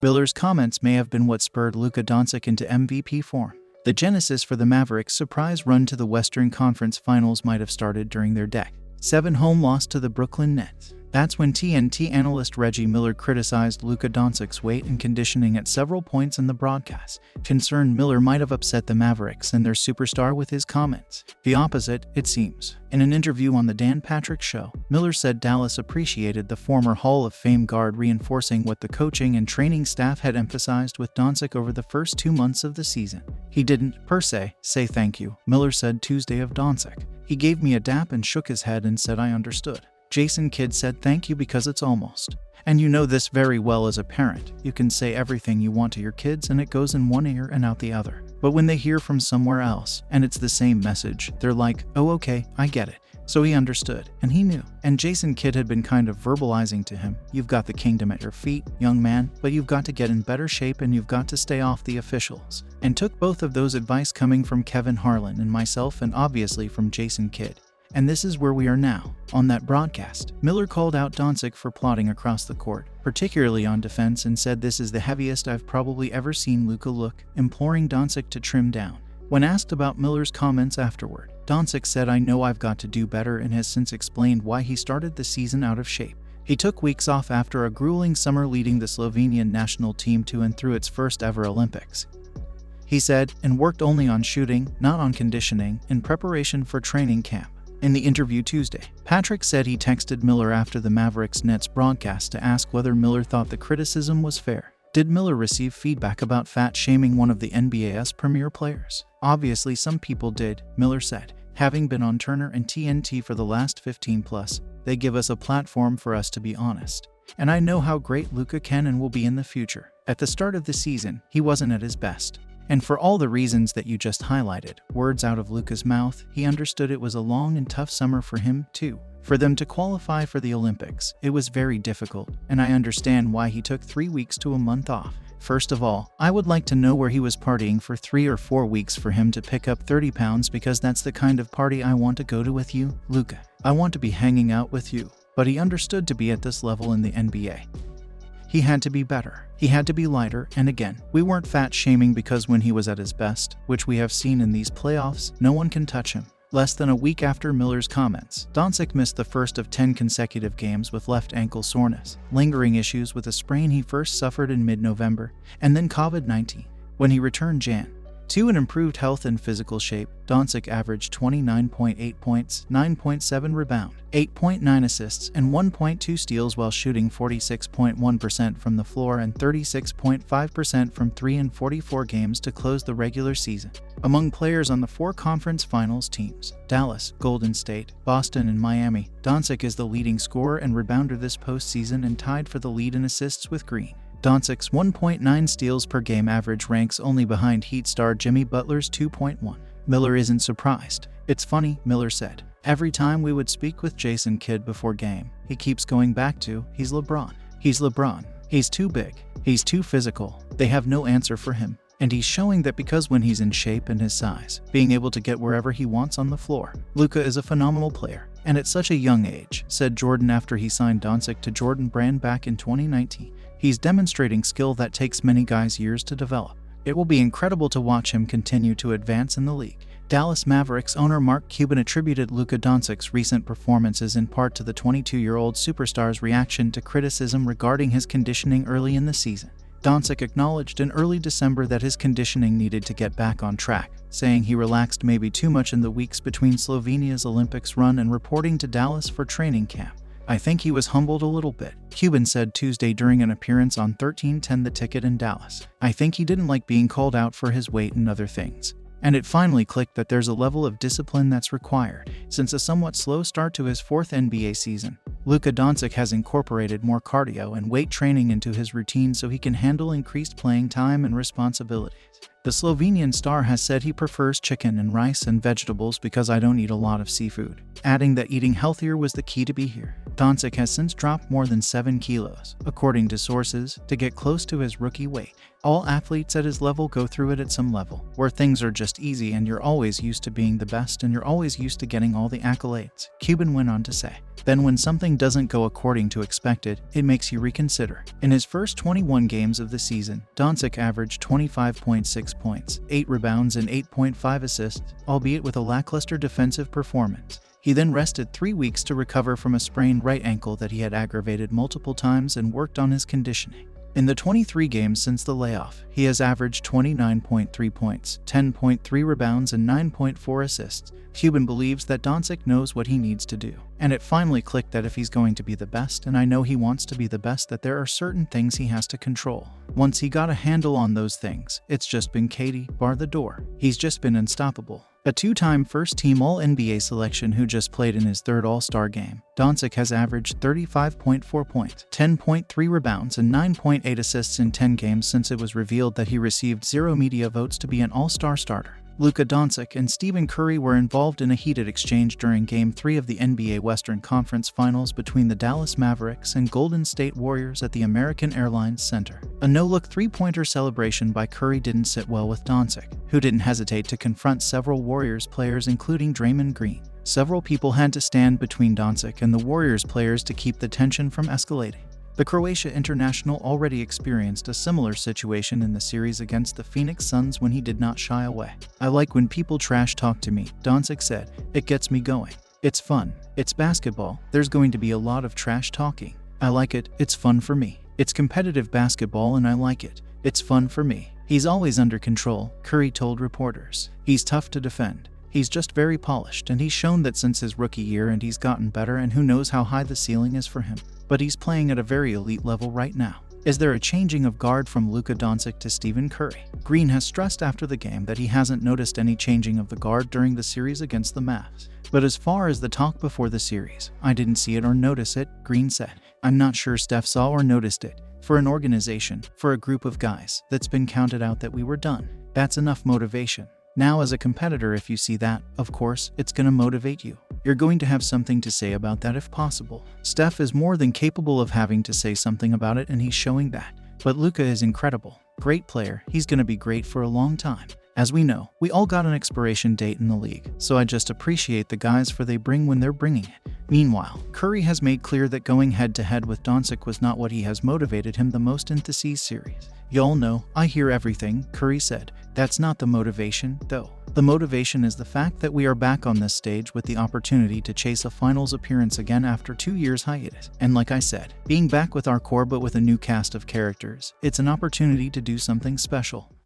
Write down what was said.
Miller's comments may have been what spurred Luka Doncic into MVP form. The genesis for the Mavericks' surprise run to the Western Conference Finals might have started during their Deck 7 home loss to the Brooklyn Nets. That's when TNT analyst Reggie Miller criticized Luka Doncic's weight and conditioning at several points in the broadcast. Concerned Miller might have upset the Mavericks and their superstar with his comments. The opposite, it seems. In an interview on The Dan Patrick Show, Miller said Dallas appreciated the former Hall of Fame guard reinforcing what the coaching and training staff had emphasized with Doncic over the first 2 months of the season. He didn't, per se, say thank you, Miller said Tuesday of Doncic. He gave me a dap and shook his head and said I understood. Jason Kidd said thank you because it's almost. And you know this very well as a parent. You can say everything you want to your kids and it goes in one ear and out the other. But when they hear from somewhere else and it's the same message, they're like, oh okay, I get it. So he understood, and he knew. And Jason Kidd had been kind of verbalizing to him, you've got the kingdom at your feet, young man, but you've got to get in better shape and you've got to stay off the officials. And took both of those advice coming from Kevin Harlan and myself and obviously from Jason Kidd. And this is where we are now. On that broadcast, Miller called out Doncic for plotting across the court, particularly on defense, and said this is the heaviest I've probably ever seen Luka look, imploring Doncic to trim down. When asked about Miller's comments afterward, Doncic said I know I've got to do better and has since explained why he started the season out of shape. He took weeks off after a grueling summer leading the Slovenian national team to and through its first ever Olympics. He said, and worked only on shooting, not on conditioning, in preparation for training camp. In the interview Tuesday, Patrick said he texted Miller after the Mavericks-Nets broadcast to ask whether Miller thought the criticism was fair. Did Miller receive feedback about fat-shaming one of the NBA's premier players? Obviously some people did, Miller said. Having been on Turner and TNT for the last 15+, they give us a platform for us to be honest. And I know how great Luka can and will be in the future. At the start of the season, he wasn't at his best. And for all the reasons that you just highlighted, words out of Luka's mouth, he understood it was a long and tough summer for him, too. For them to qualify for the Olympics, it was very difficult, and I understand why he took 3 weeks to a month off. First of all, I would like to know where he was partying for 3 or 4 weeks for him to pick up 30 pounds because that's the kind of party I want to go to with you, Luka. I want to be hanging out with you. But he understood to be at this level in the NBA. He had to be better. He had to be lighter, and again, we weren't fat-shaming because when he was at his best, which we have seen in these playoffs, no one can touch him. Less than a week after Miller's comments, Doncic missed the first of 10 consecutive games with left ankle soreness, lingering issues with a sprain he first suffered in mid-November, and then COVID-19. When he returned Jan. 2 in improved health and physical shape, Doncic averaged 29.8 points, 9.7 rebound, 8.9 assists, and 1.2 steals while shooting 46.1% from the floor and 36.5% from 3 in 44 games to close the regular season. Among players on the 4 conference finals teams, Dallas, Golden State, Boston, and Miami, Doncic is the leading scorer and rebounder this postseason and tied for the lead in assists with Green. Doncic's 1.9 steals per game average ranks only behind Heat star Jimmy Butler's 2.1. Miller isn't surprised. It's funny, Miller said. Every time we would speak with Jason Kidd before game, he keeps going back to, he's LeBron. He's LeBron. He's too big. He's too physical. They have no answer for him. And he's showing that because when he's in shape and his size, being able to get wherever he wants on the floor. Luka is a phenomenal player. And at such a young age, said Jordan after he signed Doncic to Jordan Brand back in 2019. He's demonstrating skill that takes many guys years to develop. It will be incredible to watch him continue to advance in the league. Dallas Mavericks owner Mark Cuban attributed Luka Doncic's recent performances in part to the 22-year-old superstar's reaction to criticism regarding his conditioning early in the season. Doncic acknowledged in early December that his conditioning needed to get back on track, saying he relaxed maybe too much in the weeks between Slovenia's Olympics run and reporting to Dallas for training camp. I think he was humbled a little bit, Cuban said Tuesday during an appearance on 1310 The Ticket in Dallas. I think he didn't like being called out for his weight and other things. And it finally clicked that there's a level of discipline that's required. Since a somewhat slow start to his 4th NBA season, Luka Doncic has incorporated more cardio and weight training into his routine so he can handle increased playing time and responsibilities. The Slovenian star has said he prefers chicken and rice and vegetables because I don't eat a lot of seafood, adding that eating healthier was the key to be here. Doncic has since dropped more than 7 kilos, according to sources, to get close to his rookie weight. All athletes at his level go through it at some level, where things are just easy and you're always used to being the best and you're always used to getting all the accolades, Cuban went on to say. Then when something doesn't go according to expected, it makes you reconsider. In his first 21 games of the season, Doncic averaged 25.6 points, 8 rebounds and 8.5 assists, albeit with a lackluster defensive performance. He then rested 3 weeks to recover from a sprained right ankle that he had aggravated multiple times and worked on his conditioning. In the 23 games since the layoff, he has averaged 29.3 points, 10.3 rebounds, and 9.4 assists. Cuban believes that Doncic knows what he needs to do, and it finally clicked that if he's going to be the best, and I know he wants to be the best, that there are certain things he has to control. Once he got a handle on those things, it's just been Katie, bar the door. He's just been unstoppable. A two-time first-team All-NBA selection who just played in his third All-Star game, Doncic has averaged 35.4 points, 10.3 rebounds, and 9.8 assists in 10 games since it was revealed that he received 0 media votes to be an All-Star starter. Luka Doncic and Stephen Curry were involved in a heated exchange during Game 3 of the NBA Western Conference Finals between the Dallas Mavericks and Golden State Warriors at the American Airlines Center. A no-look three-pointer celebration by Curry didn't sit well with Doncic, who didn't hesitate to confront several Warriors players including Draymond Green. Several people had to stand between Doncic and the Warriors players to keep the tension from escalating. The Croatia international already experienced a similar situation in the series against the Phoenix Suns when he did not shy away. "I like when people trash talk to me," Doncic said. "It gets me going. It's fun. It's basketball. There's going to be a lot of trash talking. I like it. It's fun for me. It's competitive basketball and I like it. It's fun for me." He's always under control, Curry told reporters. "He's tough to defend. He's just very polished, and he's shown that since his rookie year, and he's gotten better, and who knows how high the ceiling is for him. But he's playing at a very elite level right now." Is there a changing of guard from Luka Doncic to Stephen Curry? Green has stressed after the game that he hasn't noticed any changing of the guard during the series against the Mavs. But as far as the talk before the series, "I didn't see it or notice it," Green said. "I'm not sure Steph saw or noticed it. For an organization, for a group of guys, that's been counted out that we were done. That's enough motivation. Now as a competitor, if you see that, of course, it's going to motivate you. You're going to have something to say about that if possible." Steph is more than capable of having to say something about it, and he's showing that. But Luka is incredible. Great player. He's going to be great for a long time. As we know, we all got an expiration date in the league, so I just appreciate the guys for they bring when they're bringing it. Meanwhile, Curry has made clear that going head-to-head with Doncic was not what he has motivated him the most in the series. "Y'all know, I hear everything," Curry said. "That's not the motivation, though. The motivation is the fact that we are back on this stage with the opportunity to chase a finals appearance again after 2 years hiatus. And like I said, being back with our core but with a new cast of characters, it's an opportunity to do something special."